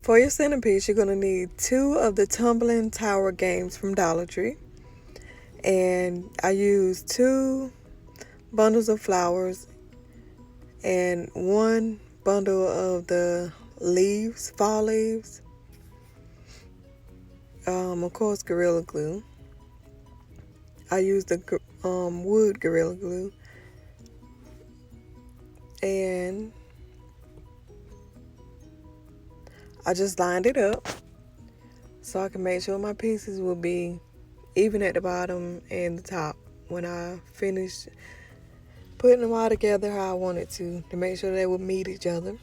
For your centerpiece, you're going to need 2 of the tumbling tower games from Dollar Tree. And I used 2 bundles of flowers and 1 bundle of the leaves, fall leaves. Of course, Gorilla Glue. I used the wood Gorilla Glue. And I just lined it up so I can make sure my pieces will be even at the bottom and the top when I finish putting them all together how I wanted to make sure they would meet each other.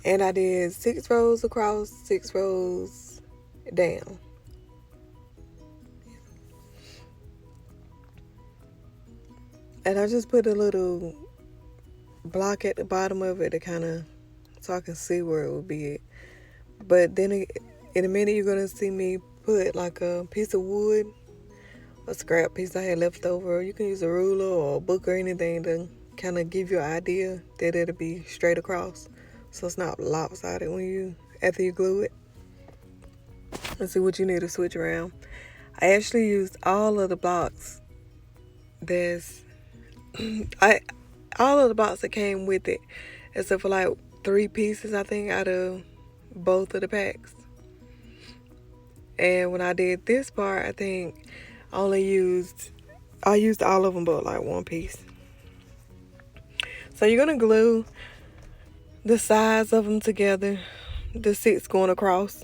And I did 6 rows across, 6 rows down. And I just put a little block at the bottom of it to kind of, so I can see where it would be at. But then in a minute you're going to see me put like a piece of wood, a scrap piece I had left over. You can use a ruler or a book or anything to kind of give you an idea that it'll be straight across, so it's not lopsided after you glue it. Let's see what you need to switch around. I actually used all of the blocks all of the blocks that came with it, except for like 3 pieces I think out of both of the packs. And when I did this part, I think I used all of them but like 1 piece. So you're gonna glue the sides of them together, the 6 going across.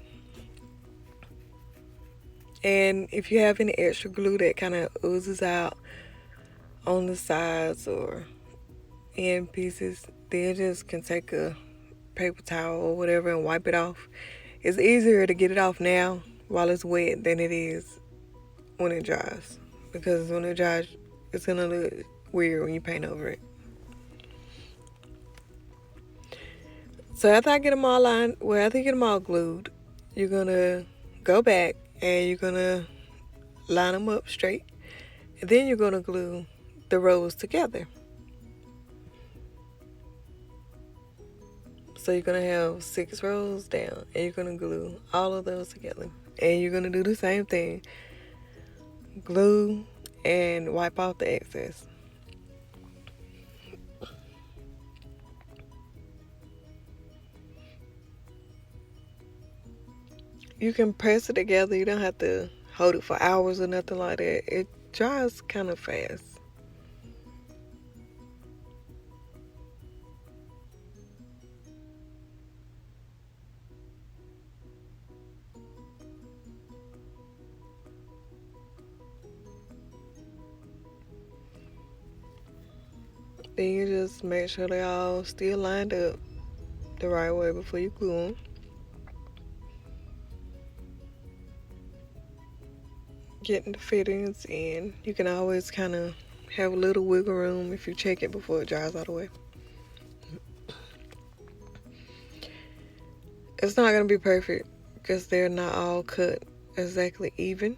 And if you have any extra glue that kind of oozes out on the sides or end pieces, then just can take a paper towel or whatever and wipe it off. It's easier to get it off now while it's wet than it is when it dries, because when it dries it's gonna look weird when you paint over it. So after you get them all glued, you're gonna go back and you're gonna line them up straight, and then you're gonna glue the rows together. So you're gonna have 6 rows down and you're gonna glue all of those together, and you're gonna do the same thing, glue and wipe off the excess. You can press it together. You don't have to hold it for hours or nothing like that. It dries kind of fast. Then you just make sure they all still lined up the right way before you glue them. Getting the fittings in. You can always kind of have a little wiggle room if you check it before it dries all the way. It's not going to be perfect because they're not all cut exactly even,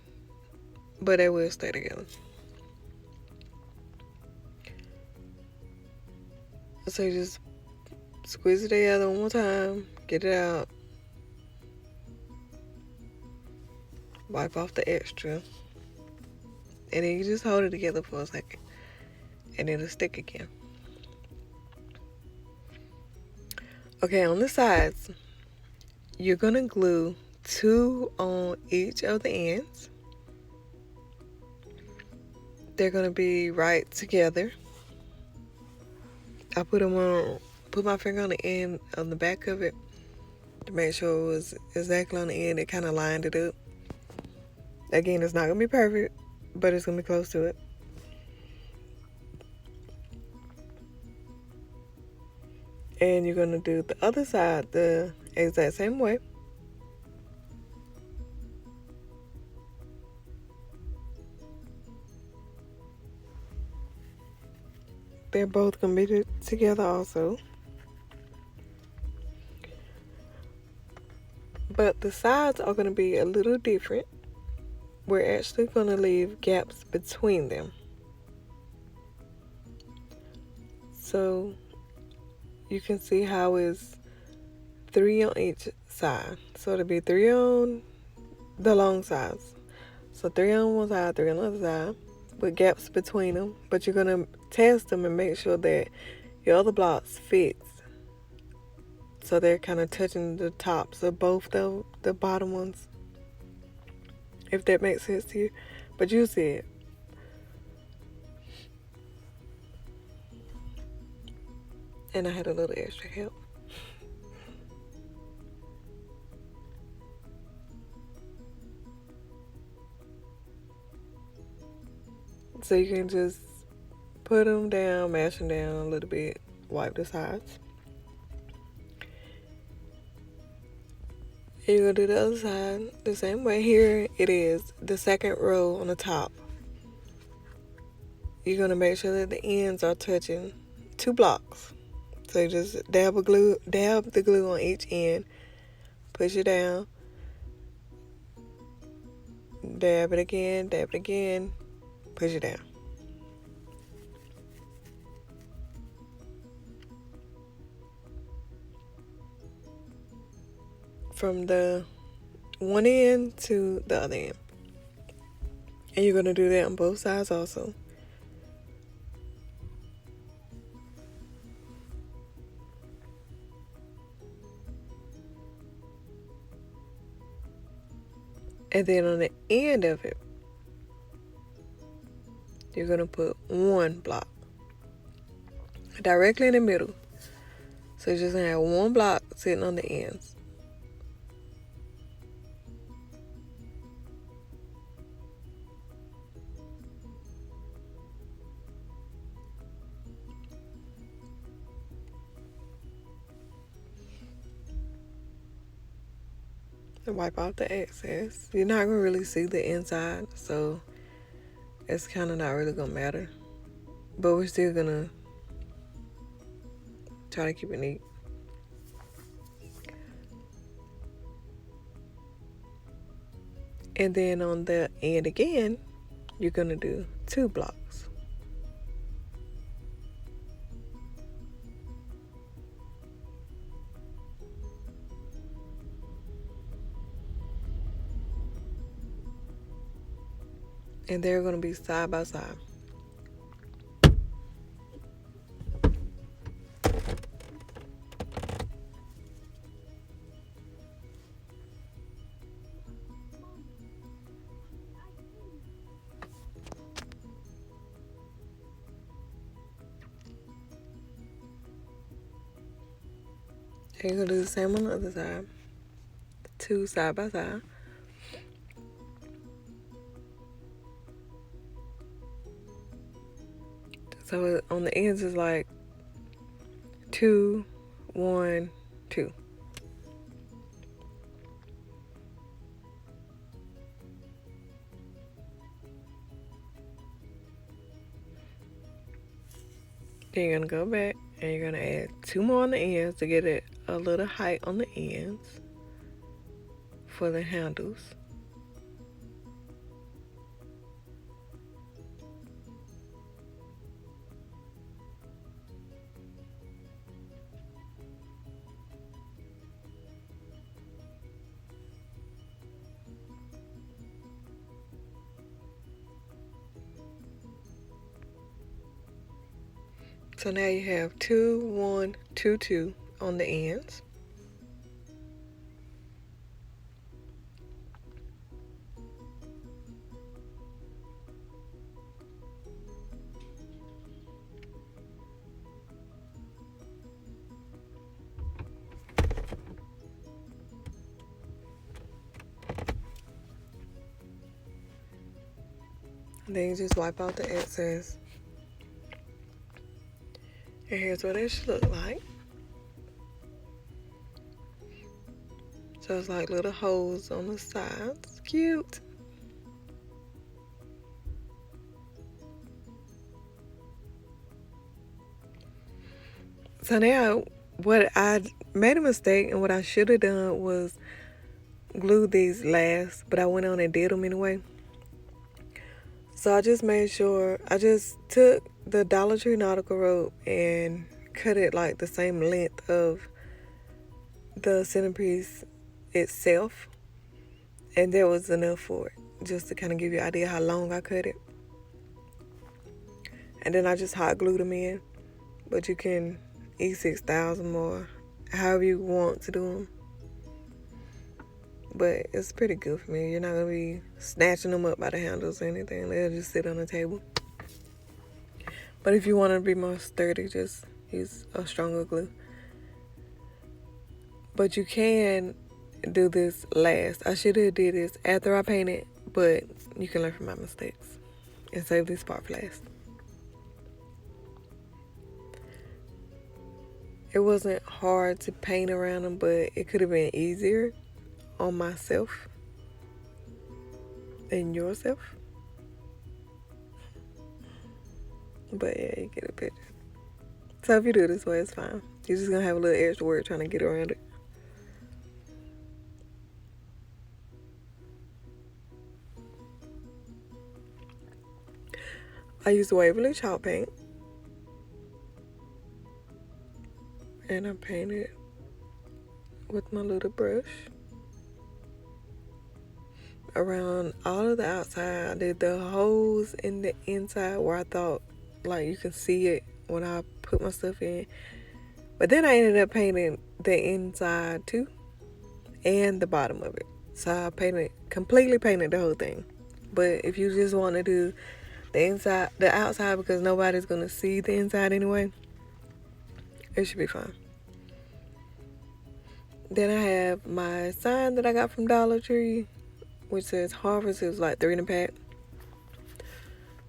but they will stay together. So you just squeeze it together one more time, get it out, wipe off the extra, and then you just hold it together for a second and it'll stick again. Okay, on the sides, you're gonna glue 2 on each of the ends. They're gonna be right together. I put my finger on the end on the back of it to make sure it was exactly on the end. It kind of lined it up. Again, it's not gonna be perfect, but it's gonna be close to it. And you're gonna do the other side the exact same way. They're both gonna be together also. But the sides are gonna be a little different. We're actually gonna leave gaps between them. So you can see how it's 3 on each side. So it'll be 3 on the long sides. So 3 on one side, 3 on the other side, with gaps between them. But you're gonna test them and make sure that your other blocks fits. So they're kind of touching the tops of both the bottom ones. If that makes sense to you. But you see it. And I had a little extra help. So you can just put them down, mash them down a little bit, wipe the sides. And you're gonna do the other side the same way. Here it is, the second row on the top. You're gonna make sure that the ends are touching 2 blocks. So you just dab the glue on each end, push it down, dab it again, push it down. From the one end to the other end. And you're gonna do that on both sides also. And then on the end of it, you're gonna put 1 block directly in the middle. So you're just gonna have 1 block sitting on the ends. And wipe out the excess. You're not gonna really see the inside, so it's kind of not really gonna matter. But we're still gonna try to keep it neat. And then on the end again, you're gonna do 2 blocks. And they're gonna be side by side. And you're gonna do the same on the other side. 2 side by side. So on the ends is like 2, 1, 2. Then you're gonna go back and you're gonna add 2 more on the ends to get it a little height on the ends for the handles. So now you have 2, 1, 2, 2 on the ends. And then you just wipe out the excess. And here's what it should look like. So it's like little holes on the sides. Cute. So now what I made a mistake, and what I should have done was glue these last, but I went on and did them anyway. So I just made sure, I just took the Dollar Tree nautical rope and cut it like the same length of the centerpiece itself, and that was enough for it, just to kind of give you an idea how long I cut it. And then I just hot glued them in, but you can E6000 them or however you want to do them. But it's pretty good for me. You're not gonna be snatching them up by the handles or anything. They'll just sit on the table. But if you want to be more sturdy, just use a stronger glue. But you can do this last. I should have did this after I painted, but you can learn from my mistakes and save this part for last. It wasn't hard to paint around them, but it could have been easier on myself and yourself. But yeah, you get a picture. So if you do it this way, it's fine. You're just gonna have a little extra work trying to get around it. I use Waverly chalk paint, and I painted with my little brush around all of the outside. I did the holes in the inside where I thought like you can see it when I put my stuff in. But then I ended up painting the inside too and the bottom of it. So I completely painted the whole thing. But if you just want to do the inside, the outside, because nobody's going to see the inside anyway, it should be fine. Then I have my sign that I got from Dollar Tree, which says Harvest. It was like 3 in a pack.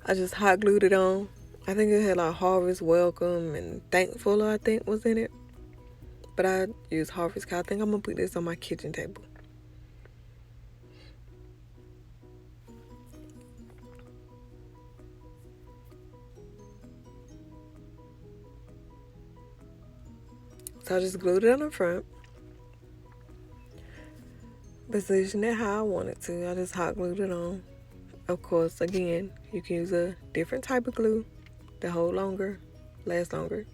I just hot glued it on. I think it had like Harvest Welcome and Thankful, I think, was in it. But I used Harvest because I think I'm going to put this on my kitchen table. So I just glued it on the front. Position it how I want it to. I just hot glued it on. Of course, again, you can use a different type of glue to hold longer, last longer.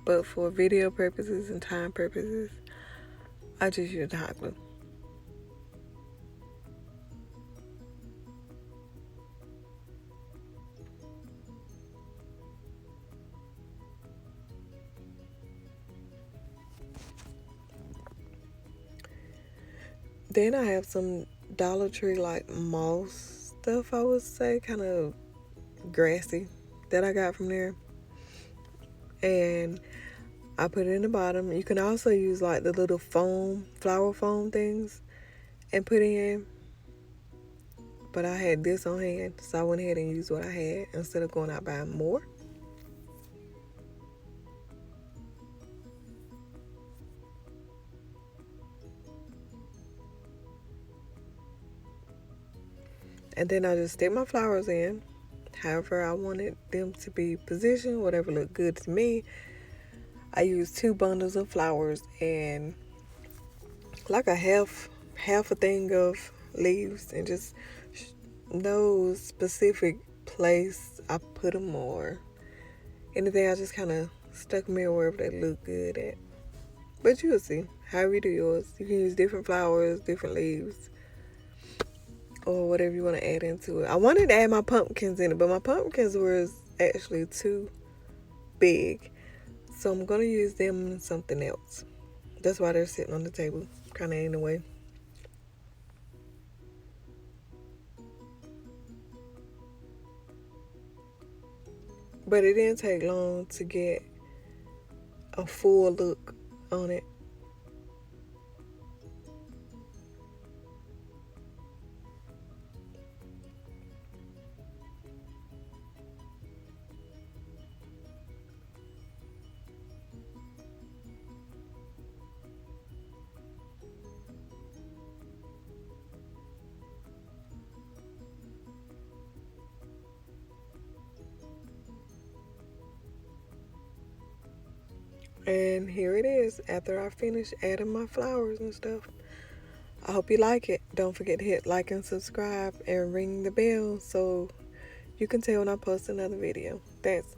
But for video purposes and time purposes, I just use the hot glue. Then I have some Dollar Tree like moss stuff, I would say, kind of grassy, that I got from there. And I put it in the bottom. You can also use like the little foam, flower foam things and put in. But I had this on hand, so I went ahead and used what I had instead of going out buying more. And then I just stick my flowers in however I wanted them to be positioned, whatever looked good to me. I used 2 bundles of flowers and like a half a thing of leaves, and just no specific place I put them or anything. I just kind of stuck them in wherever they look good at. But you'll see, however you do yours. You can use different flowers, different leaves, or whatever you want to add into it. I wanted to add my pumpkins in it, but my pumpkins were actually too big. So I'm going to use them in something else. That's why they're sitting on the table, kind of in the way. But it didn't take long to get a full look on it. And here it is after I finish adding my flowers and stuff. I hope you like it. Don't forget to hit like and subscribe and ring the bell so you can tell when I post another video. Thanks.